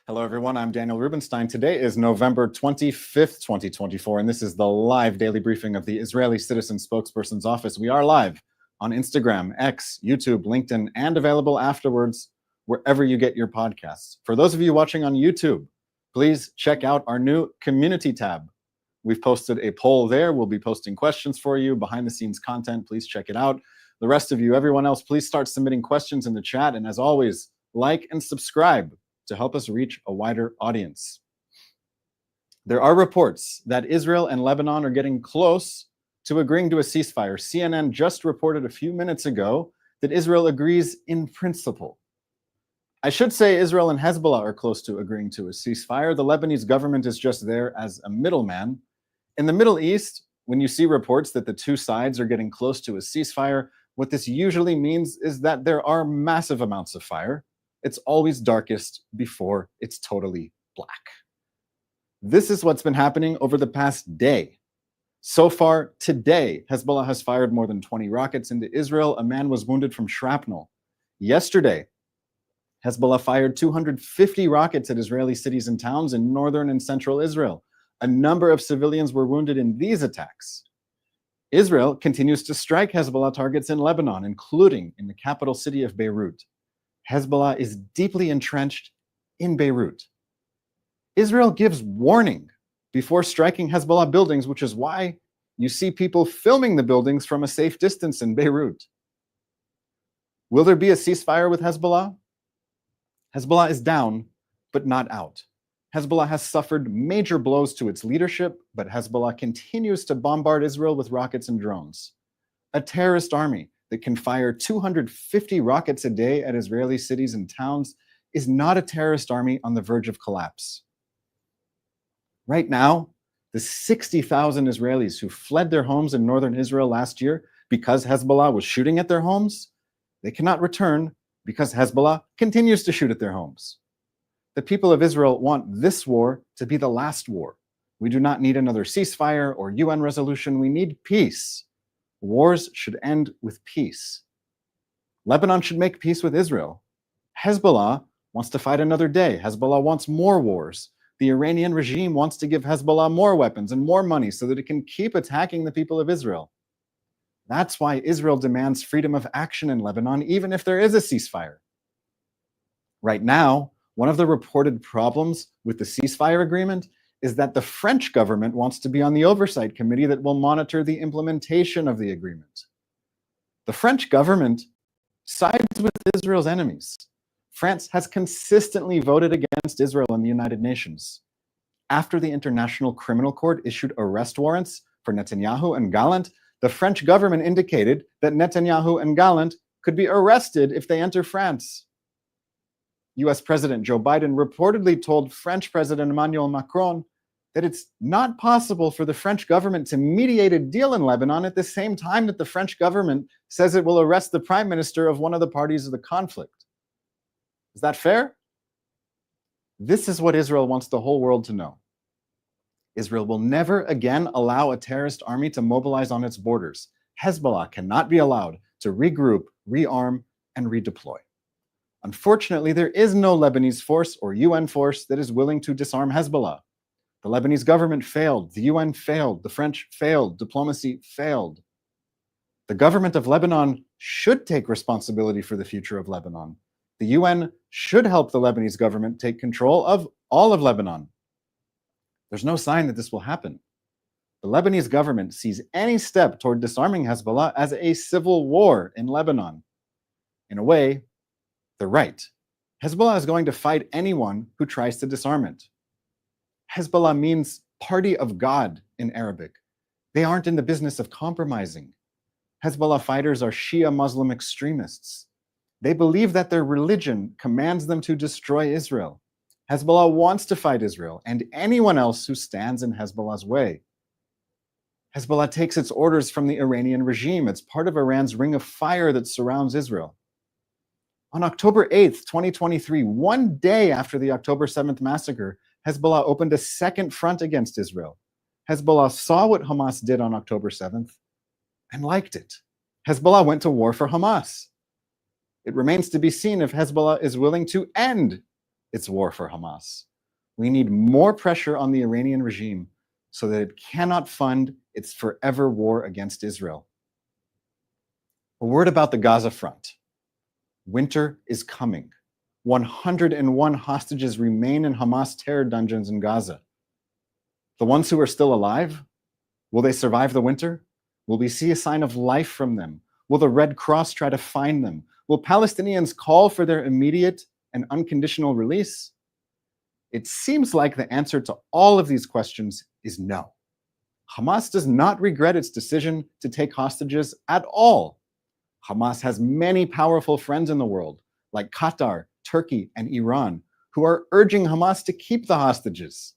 Hello, everyone. I'm Daniel Rubinstein. Today is November 25th, 2024, and this is the live daily briefing of the Israeli Citizens Spokesperson's office. We are live on Instagram, X, YouTube, LinkedIn, and available afterwards wherever you get your podcasts. For those of you watching on YouTube, please check out our new community tab. We've posted a poll there. We'll be posting questions for you, behind-the-scenes content. Please check it out. The rest of you, everyone else, please start submitting questions in the chat. And as always, like and subscribe to help us reach a wider audience. There are reports that Israel and Lebanon are getting close to agreeing to a ceasefire. CNN just reported a few minutes ago that Israel agrees in principle. I should say Israel and Hezbollah are close to agreeing to a ceasefire. The Lebanese government is just there as a middleman. In the Middle East, when you see reports that the two sides are getting close to a ceasefire, what this usually means is that there are massive amounts of fire. It's always darkest before it's totally black. This is what's been happening over the past day. So far today, Hezbollah has fired more than 20 rockets into Israel. A man was wounded from shrapnel. Yesterday, Hezbollah fired 250 rockets at Israeli cities and towns in northern and central Israel. A number of civilians were wounded in these attacks. Israel continues to strike Hezbollah targets in Lebanon, including in the capital city of Beirut. Hezbollah is deeply entrenched in Beirut. Israel gives warning before striking Hezbollah buildings, which is why you see people filming the buildings from a safe distance in Beirut. Will there be a ceasefire with Hezbollah? Hezbollah is down, but not out. Hezbollah has suffered major blows to its leadership, but Hezbollah continues to bombard Israel with rockets and drones. A terrorist army that can fire 250 rockets a day at Israeli cities and towns is not a terrorist army on the verge of collapse. Right now, the 60,000 Israelis who fled their homes in northern Israel last year because Hezbollah was shooting at their homes, they cannot return because Hezbollah continues to shoot at their homes. The people of Israel want this war to be the last war. We do not need another ceasefire or UN resolution. We need peace. Wars should end with peace. Lebanon should make peace with Israel. Hezbollah wants to fight another day. Hezbollah wants more wars. The Iranian regime wants to give Hezbollah more weapons and more money so that it can keep attacking the people of Israel. That's why Israel demands freedom of action in Lebanon, even if there is a ceasefire. Right now, one of the reported problems with the ceasefire agreement is that the French government wants to be on the oversight committee that will monitor the implementation of the agreement. The French government sides with Israel's enemies. France has consistently voted against Israel in the United Nations. After the International Criminal Court issued arrest warrants for Netanyahu and Gallant, the French government indicated that Netanyahu and Gallant could be arrested if they enter France. US President Joe Biden reportedly told French President Emmanuel Macron that it's not possible for the French government to mediate a deal in Lebanon at the same time that the French government says it will arrest the prime minister of one of the parties of the conflict. Is that fair? This is what Israel wants the whole world to know. Israel will never again allow a terrorist army to mobilize on its borders. Hezbollah cannot be allowed to regroup, rearm, and redeploy. Unfortunately, there is no Lebanese force or UN force that is willing to disarm Hezbollah. The Lebanese government failed, the UN failed, the French failed, diplomacy failed. The government of Lebanon should take responsibility for the future of Lebanon. The UN should help the Lebanese government take control of all of Lebanon. There's no sign that this will happen. The Lebanese government sees any step toward disarming Hezbollah as a civil war in Lebanon. In a way, they're right. Hezbollah is going to fight anyone who tries to disarm it. Hezbollah means party of God in Arabic. They aren't in the business of compromising. Hezbollah fighters are Shia Muslim extremists. They believe that their religion commands them to destroy Israel. Hezbollah wants to fight Israel and anyone else who stands in Hezbollah's way. Hezbollah takes its orders from the Iranian regime. It's part of Iran's ring of fire that surrounds Israel. On October 8th, 2023, one day after the October 7th massacre, Hezbollah opened a second front against Israel. Hezbollah saw what Hamas did on October 7th and liked it. Hezbollah went to war for Hamas. It remains to be seen if Hezbollah is willing to end it's war for Hamas. We need more pressure on the Iranian regime so that it cannot fund its forever war against Israel. A word about the Gaza front. Winter is coming. 101 hostages remain in Hamas terror dungeons in Gaza. The ones who are still alive, will they survive the winter? Will we see a sign of life from them? Will the Red Cross try to find them? Will Palestinians call for their immediate and unconditional release? It seems like the answer to all of these questions is no. Hamas does not regret its decision to take hostages at all. Hamas has many powerful friends in the world, like Qatar, Turkey, and Iran, who are urging Hamas to keep the hostages.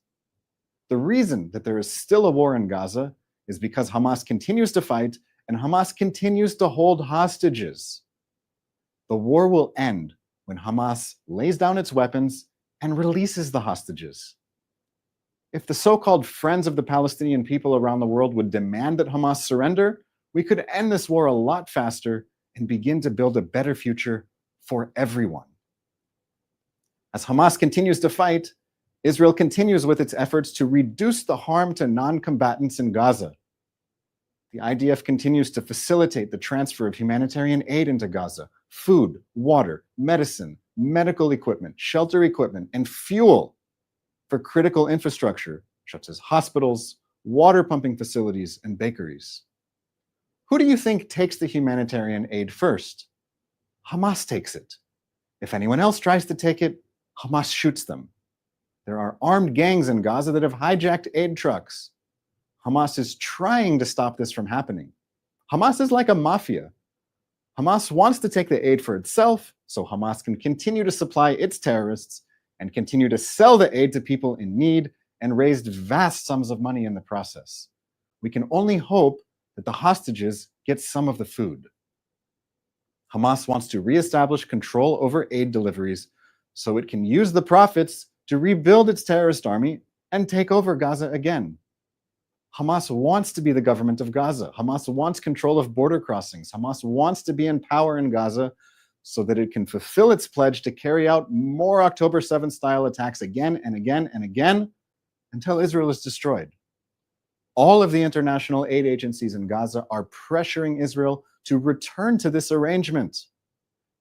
The reason that there is still a war in Gaza is because Hamas continues to fight and Hamas continues to hold hostages. The war will end when Hamas lays down its weapons and releases the hostages. If the so-called friends of the Palestinian people around the world would demand that Hamas surrender, we could end this war a lot faster and begin to build a better future for everyone. As Hamas continues to fight, Israel continues with its efforts to reduce the harm to non-combatants in Gaza. The IDF continues to facilitate the transfer of humanitarian aid into Gaza, food, water, medicine, medical equipment, shelter equipment, and fuel for critical infrastructure, such as hospitals, water pumping facilities, and bakeries. Who do you think takes the humanitarian aid first? Hamas takes it. If anyone else tries to take it, Hamas shoots them. There are armed gangs in Gaza that have hijacked aid trucks. Hamas is trying to stop this from happening. Hamas is like a mafia. Hamas wants to take the aid for itself, so Hamas can continue to supply its terrorists and continue to sell the aid to people in need and raise vast sums of money in the process. We can only hope that the hostages get some of the food. Hamas wants to reestablish control over aid deliveries so it can use the profits to rebuild its terrorist army and take over Gaza again. Hamas wants to be the government of Gaza. Hamas wants control of border crossings. Hamas wants to be in power in Gaza so that it can fulfill its pledge to carry out more October 7th style attacks again and again and again until Israel is destroyed. All of the international aid agencies in Gaza are pressuring Israel to return to this arrangement.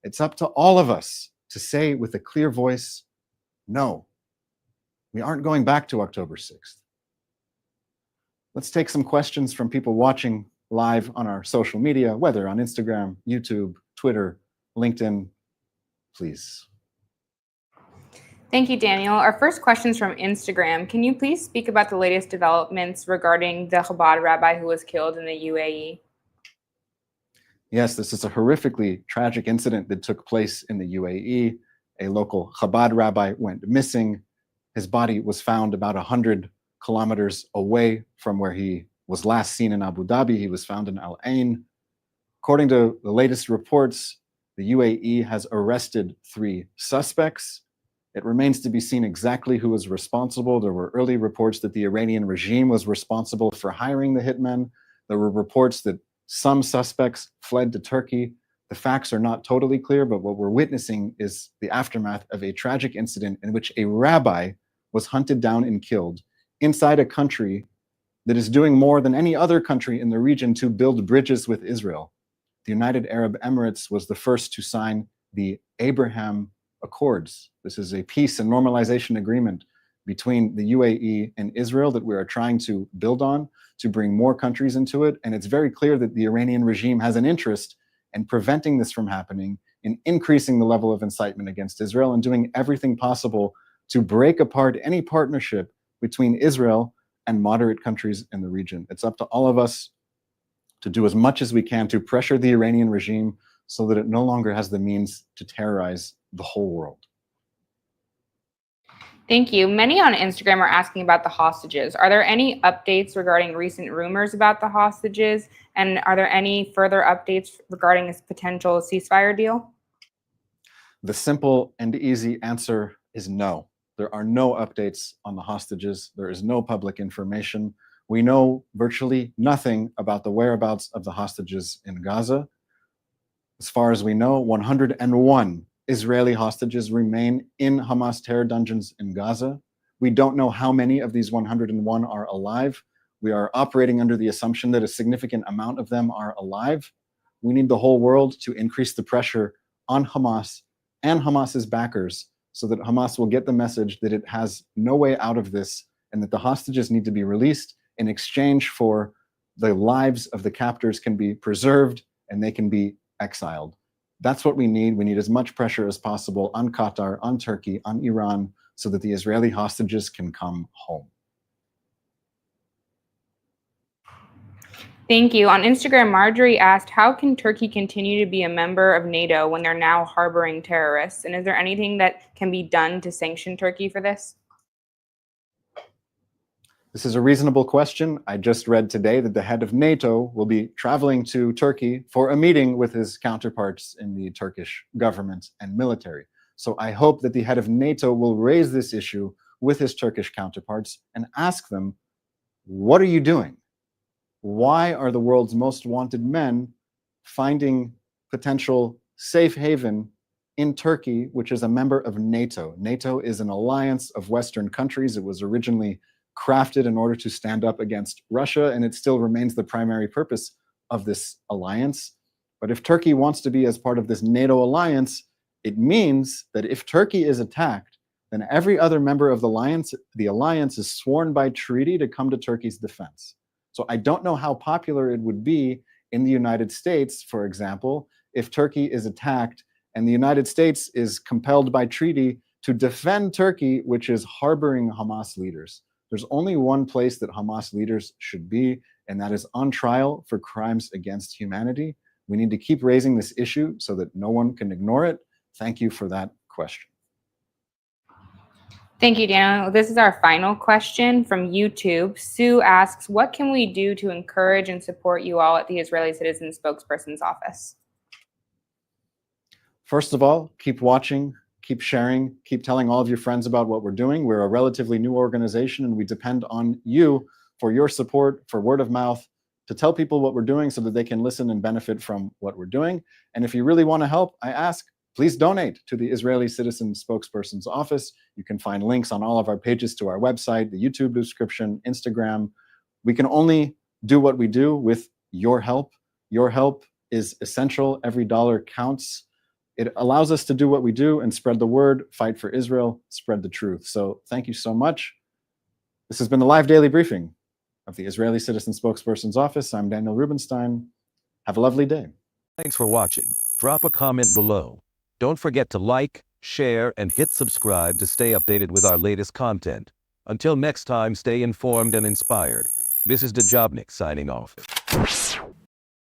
It's up to all of us to say with a clear voice, no, we aren't going back to October 6th. Let's take some questions from people watching live on our social media, whether on Instagram, YouTube, Twitter, LinkedIn, please. Thank you, Daniel. Our first question is from Instagram. Can you please speak about the latest developments regarding the Kabad Rabbi who was killed in the UAE? Yes, this is a horrifically tragic incident that took place in the UAE. A local Kabad Rabbi went missing. His body was found about 100 kilometers away from where he was last seen in Abu Dhabi. He was found in Al Ain. According to the latest reports, the UAE has arrested 3 suspects. It remains to be seen exactly who is responsible. There were early reports that the Iranian regime was responsible for hiring the hitmen. There were reports that some suspects fled to Turkey. The facts are not totally clear, but what we're witnessing is the aftermath of a tragic incident in which a rabbi was hunted down and killed inside a country that is doing more than any other country in the region to build bridges with Israel. The United Arab Emirates was the first to sign the Abraham Accords. This is a peace and normalization agreement between the UAE and Israel that we are trying to build on to bring more countries into it. And it's very clear that the Iranian regime has an interest in preventing this from happening, in increasing the level of incitement against Israel, and doing everything possible to break apart any partnership between Israel and moderate countries in the region. It's up to all of us to do as much as we can to pressure the Iranian regime so that it no longer has the means to terrorize the whole world. Thank you. Many on Instagram are asking about the hostages. Are there any updates regarding recent rumors about the hostages? And are there any further updates regarding this potential ceasefire deal? The simple and easy answer is no. There are no updates on the hostages. There is no public information. We know virtually nothing about the whereabouts of the hostages in Gaza. As far as we know, 101 Israeli hostages remain in Hamas terror dungeons in Gaza. We don't know how many of these 101 are alive. We are operating under the assumption that a significant amount of them are alive. We need the whole world to increase the pressure on Hamas and Hamas's backers so that Hamas will get the message that it has no way out of this and that the hostages need to be released in exchange for the lives of the captors can be preserved and they can be exiled. That's what we need. We need as much pressure as possible on Qatar, on Turkey, on Iran, so that the Israeli hostages can come home. Thank you. On Instagram, Marjorie asked, how can Turkey continue to be a member of NATO when they're now harboring terrorists? And is there anything that can be done to sanction Turkey for this? This is a reasonable question. I just read today that the head of NATO will be traveling to Turkey for a meeting with his counterparts in the Turkish government and military. So I hope that the head of NATO will raise this issue with his Turkish counterparts and ask them, what are you doing? Why are the world's most wanted men finding potential safe haven in Turkey, which is a member of NATO? NATO is an alliance of Western countries. It was originally crafted in order to stand up against Russia, and it still remains the primary purpose of this alliance. But if Turkey wants to be as part of this NATO alliance, it means that if Turkey is attacked, then every other member of the alliance is sworn by treaty to come to Turkey's defense. So I don't know how popular it would be in the United States, for example, if Turkey is attacked and the United States is compelled by treaty to defend Turkey, which is harboring Hamas leaders. There's only one place that Hamas leaders should be, and that is on trial for crimes against humanity. We need to keep raising this issue so that no one can ignore it. Thank you for that question. Thank you, Daniel. This is our final question from YouTube. Sue asks, what can we do to encourage and support you all at the Israeli Citizens Spokesperson's office? First of all, keep watching, keep sharing, keep telling all of your friends about what we're doing. We're a relatively new organization and we depend on you for your support, for word of mouth, to tell people what we're doing so that they can listen and benefit from what we're doing. And if you really want to help, I ask, please donate to the Israeli Citizens Spokesperson's office. You can find links on all of our pages to our website, the YouTube description, Instagram. We can only do what we do with your help. Your help is essential. Every dollar counts. It allows us to do what we do and spread the word, fight for Israel, spread the truth. So thank you so much. This has been the live daily briefing of the Israeli Citizen Spokesperson's office. I'm Daniel Rubinstein. Have a lovely day. Thanks for watching. Drop a comment below. Don't forget to like, share, and hit subscribe to stay updated with our latest content. Until next time, stay informed and inspired. This is Dejobnik signing off.